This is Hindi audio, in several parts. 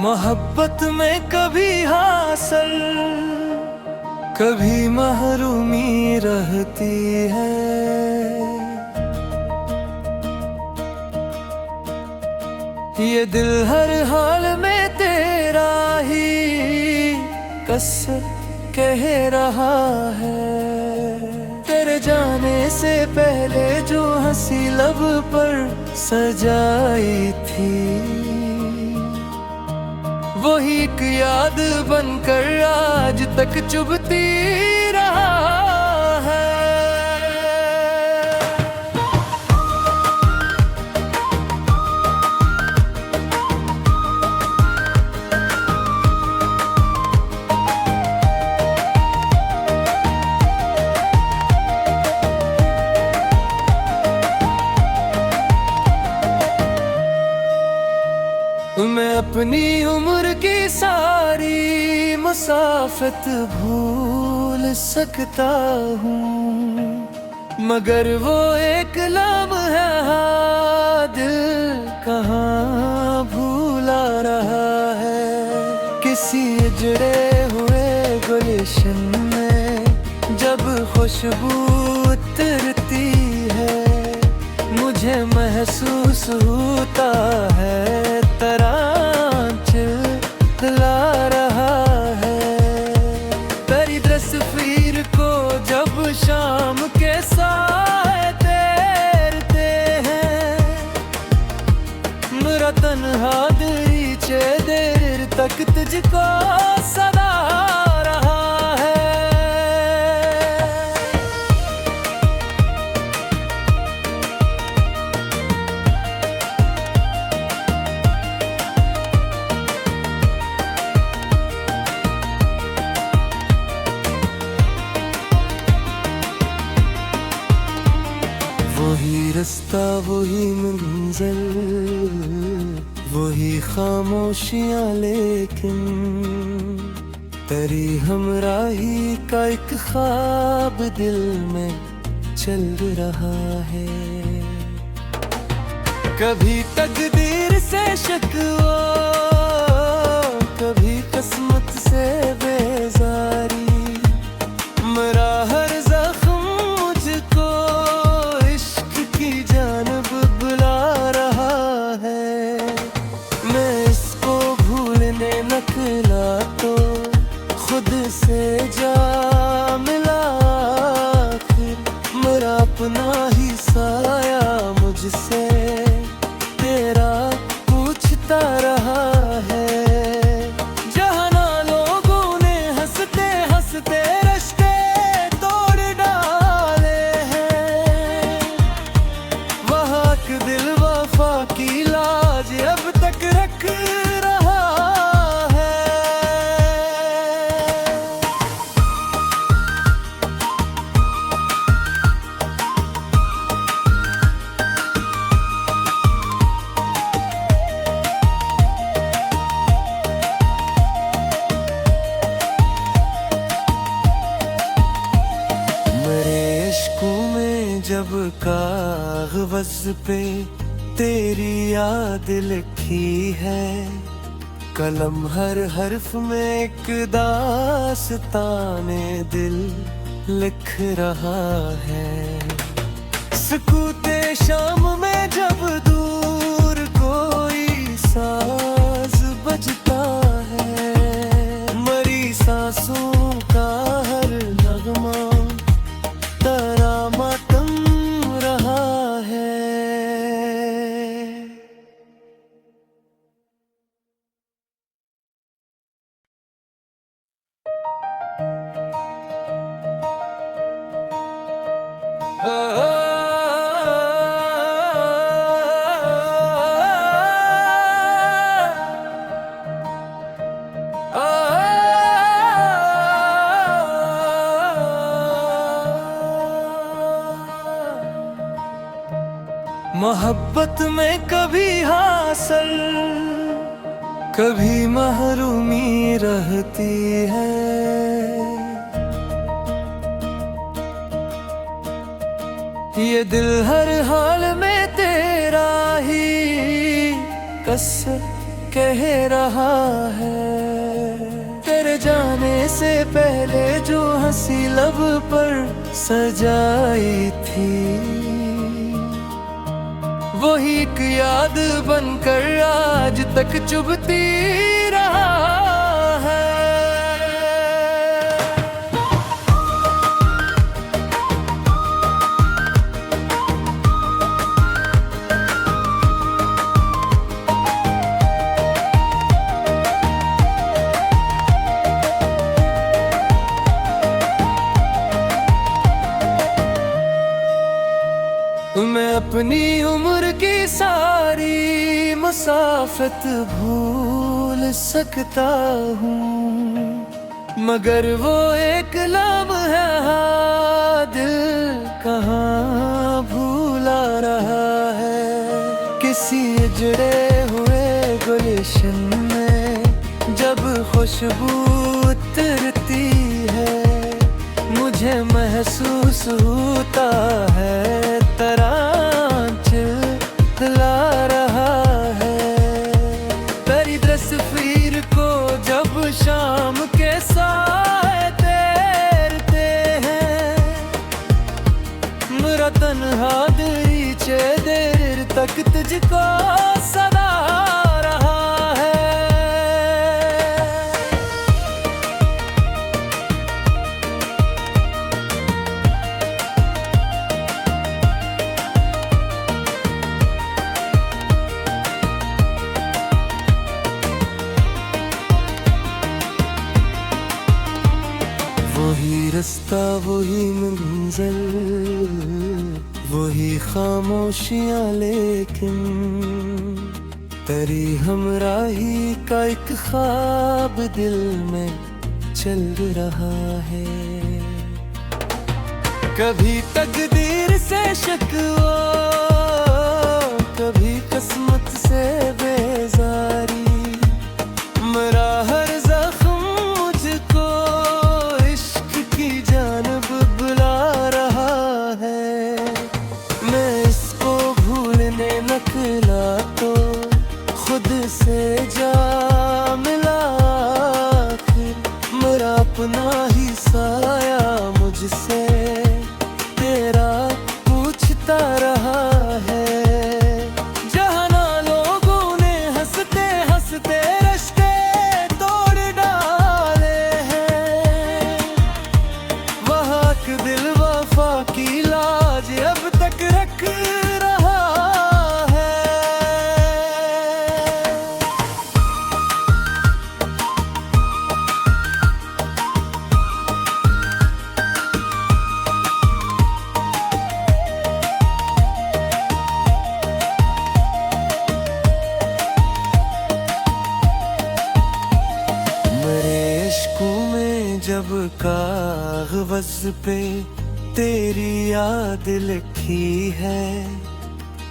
मोहब्बत में कभी हासिल कभी महरूमी रहती है। ये दिल हर हाल में तेरा ही कसर कह रहा है। तेरे जाने से पहले जो हंसी लब पर सजाई थी, वही एक याद बनकर आज तक चुभती रहा है। मैं अपनी उम्र की सारी मुसाफत भूल सकता हूँ, मगर वो एक लम्हा दिल कहाँ भूला रहा है। किसी उजड़े हुए गुलशन में जब खुशबू उतरती है, मुझे महसूस होता है तरांच ला रहा है। तेरी तस्वीर को जब शाम के साए तैरते हैं, मेरा तन्हा दरीचे देर तक तुझको सदा रहा है। वही रास्ता वही मंजिल वही खामोशियां, लेकिन तेरी हमराही का एक ख्वाब दिल में चल रहा है। कभी तकदीर से शिकवा, कभी किस्मत से बेजारी, मेरा हर जख्म मुझको इश्क की जानब बुला रहा है। मैं इसको भूलने निकला तो खुद से जा मिला, फिर मेरा अपना ही साया मुझसे तेरा पूछता रहा है। जहाँ ना लोगों ने हंसते हंसते रिश्ते तोड़ डाले हैं, वहाँ के दिल वफा की लाज अब तक रख रहा है। मेरे इश्कों में जब कागज़ पे तेरी याद लिखी है, कलम हर हर्फ में एक दास्ताने दिल लिख रहा है। सुकूते शाम में जब दूर कोई साज बजता है, मरी सांसों का हर नगमा तेरा मातम रहा है। मोहब्बत में कभी हासिल कभी महरूमी रहती है। ये दिल हर हाल में तेरा ही कसर कह रहा है। तेरे जाने से पहले जो हंसी लब पर सजाई थी, वही एक याद बनकर आज तक चुभती रहा है। मैं अपनी उम्र की सारी मुसाफत भूल सकता हूँ, मगर वो एक लम्हा दिल कहाँ भूला रहा है। किसी उजड़े हुए गुलशन में जब खुशबू उतरती है, मुझे महसूस होता है तरांच ला रहा है। तेरी तस्वीर को जब शाम के साए तैरते हैं, मेरा तन्हा दरीचे देर तक तुझको सदा रहा है। वही रास्ता, वही मंजिल, वही खामोशियां, लेकिन तेरी हमराही का एक ख्वाब दिल में चल रहा है। कभी तकदीर से शिकवा, कभी किस्मत से बेजारी, मेरा हर जख्म मुझको इश्क की जानब बुला रहा है। मैं इसको भूलने निकला तो खुद से जा मिला, मेरा अपना ही साया मुझसे तेरा पूछता रहा है। जहाँ ना लोगों ने हंसते हंसते रिश्ते तोड़ डाले हैं, वहाँ के दिल वफा की लाज अब तक रख रहा है। मेरे इश्कों में जब कागज़ पे तेरी याद लिखी है,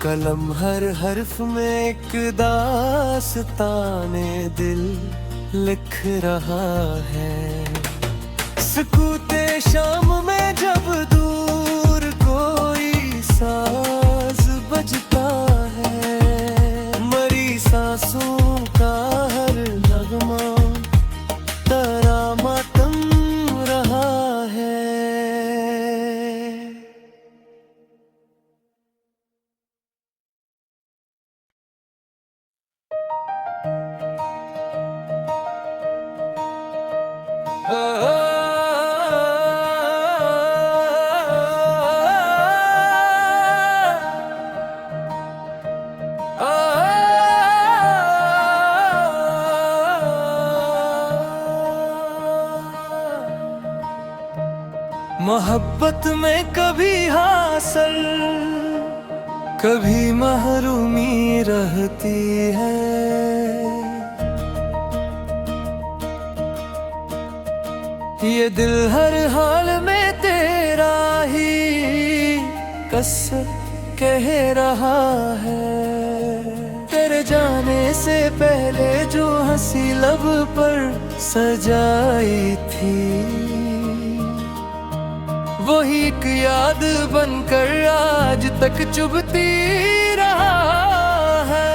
कलम हर हर्फ में एक दास्ताने दिल लिख रहा है। सुकूते शाम में जब दूर कोई साज बजता है, मरी सांसों का हर नगमा तेरा मातम रहा है। मोहब्बत में कभी हासिल कभी महरूमी रहती है। ये दिल हर हाल में तेरा ही कसर कह रहा है। तेरे जाने से पहले जो हंसी लब पर सजाई थी, वही एक याद बनकर आज तक चुभती रहा है।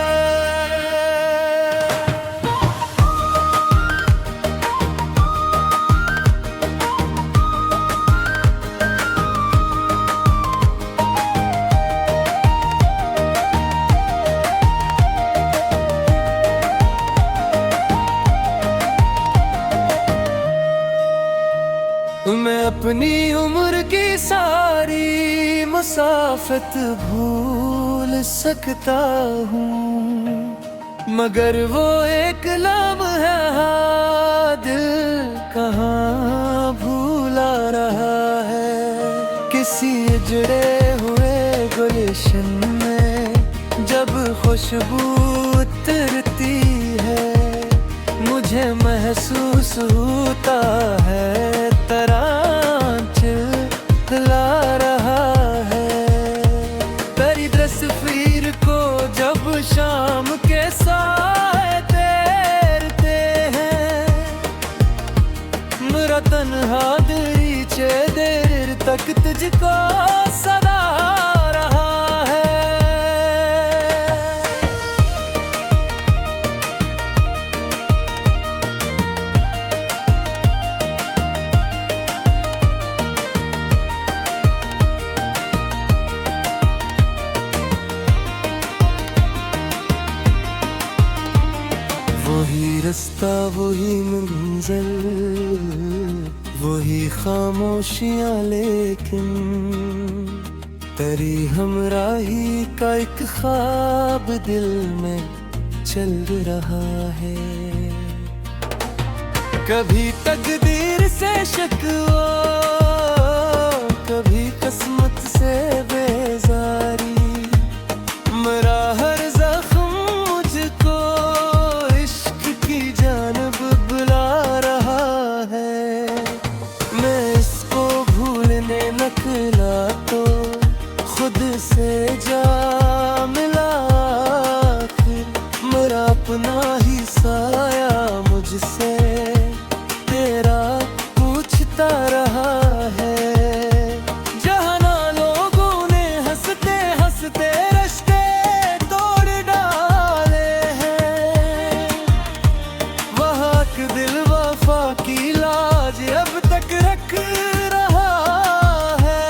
मसाफत भूल सकता हूँ, मगर वो एक लम्हा दिल कहाँ भूला रहा है। किसी उजड़े हुए गुलशन में जब खुशबू उतरती है, मुझे महसूस होता है तरांच ला रहा है। तेरी तस्वीर को जब शाम के साए तैरते हैं, मेरा तन्हा दरीचे देर तक तुझको सदा रहा है। वही रास्ता वही मंजिल वही खामोशियां, लेकिन तेरी हमराही का एक ख्वाब दिल में चल रहा है। कभी तकदीर से शिकवा, कभी किस्मत से बेजारी, मेरा हर जख्म मुझको इश्क की जानब बुला रहा है। मैं इसको भूलने निकला तो खुद से जा मिला, फिर मेरा अपना ही साया मुझसे तेरा पूछता रहा है। जहाँ ना लोगों ने हंसते हंसते रिश्ते तोड़ डाले हैं, वहाँ के दिल वफा की लाज अब तक रख रहा है।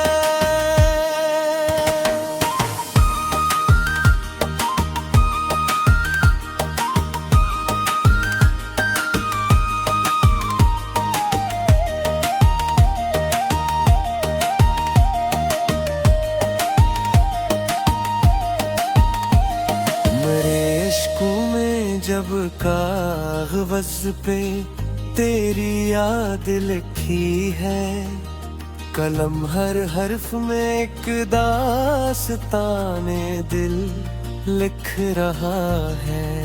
मेरे इश्कों में जब कागज़ पे तेरी याद लिखी है, कलम हर हर्फ में एक दास्ताने दिल लिख रहा है।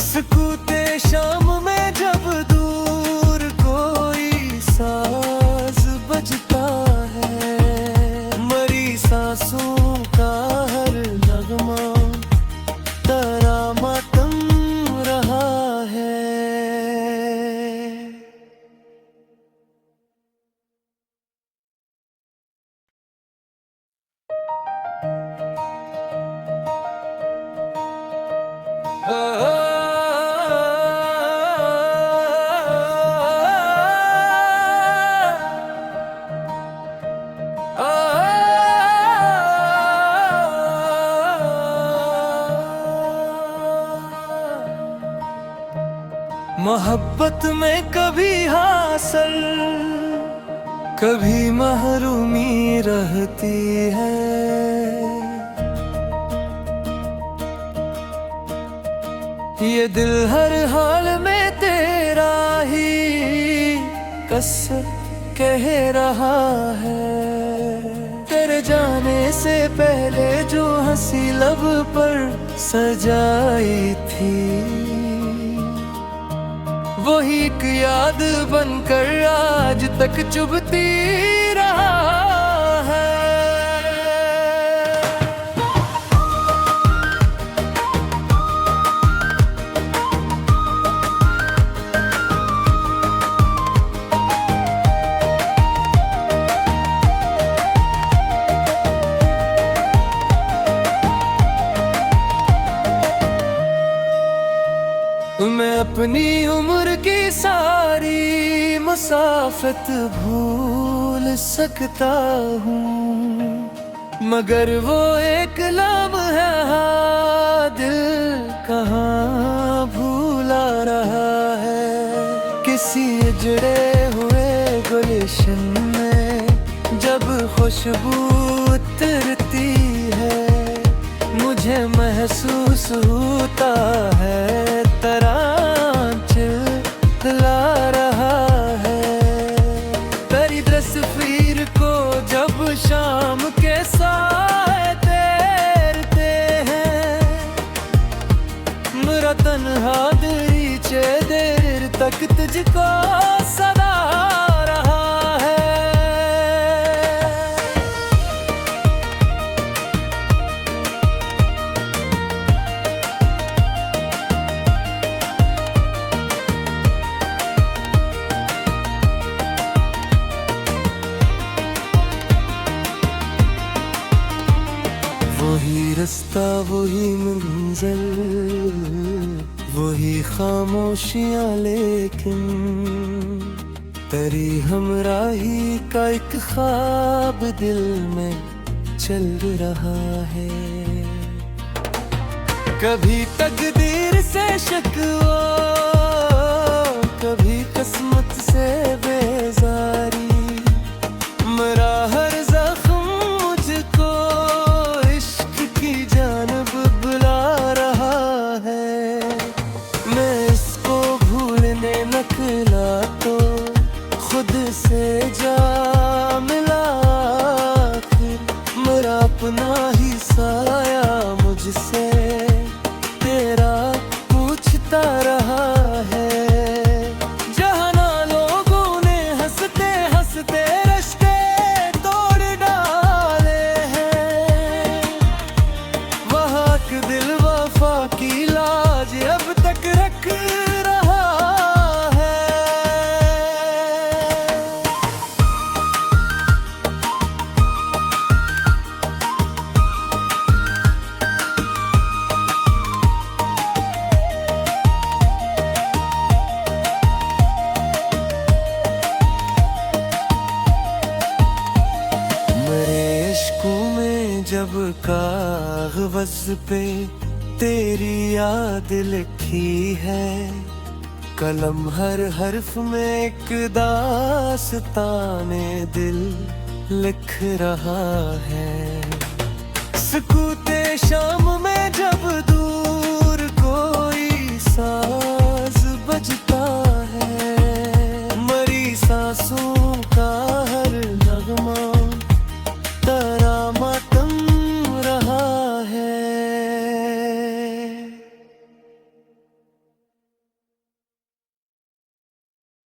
सुकूते शाम में जब दूर कोई साज बजता है, मरी सांसों का हर नगमा तेरा मातम रहा है। मोहब्बत में कभी हासिल कभी महरूमी रहती है, ये दिल हर हाल में तेरा ही कसर कह रहा है। तेरे जाने से पहले जो हंसी लब पर सजाई थी, वही एक याद बनकर आज तक चुभती रहा है। मैं अपनी उम्र की सारी मुसाफत भूल सकता हूँ, मगर वो एक लम्हा दिल कहाँ भूला रहा है। किसी उजड़े हुए गुलशन में जब खुश खुशबू उतरती है, मुझे महसूस होता है तरांचल ला रहा है। तेरी तस्वीर को जब शाम के साए तैरते हैं, मेरा तन्हा दिल चे देर तक तुझको सदा रहा है। वही रास्ता वही मंजिल वही खामोशियां, लेकिन तेरी हमराही का एक ख्वाब दिल में चल रहा है। कभी तकदीर से शिकवा, कभी किस्मत से बेजारी, मेरा हर जख्म मुझको इश्क की जानब बुला रहा है। मैं इसको भूलने निकला तो खुद से जा मिला, फिर मेरा अपना ही साया मुझसे तेरा पूछता रहा है। जहाना लोगों ने हंसते हंसते रिश्ते तोड़ डाले हैं, वहाँ के दिल वफा की लाज अब तक रख रहा है। मेरे इश्कों में जब कागज़ पे तेरी याद लिखी है, कलम हर हर्फ में एक दास्ताने दिल लिख रहा है। सुकूते शाम में जब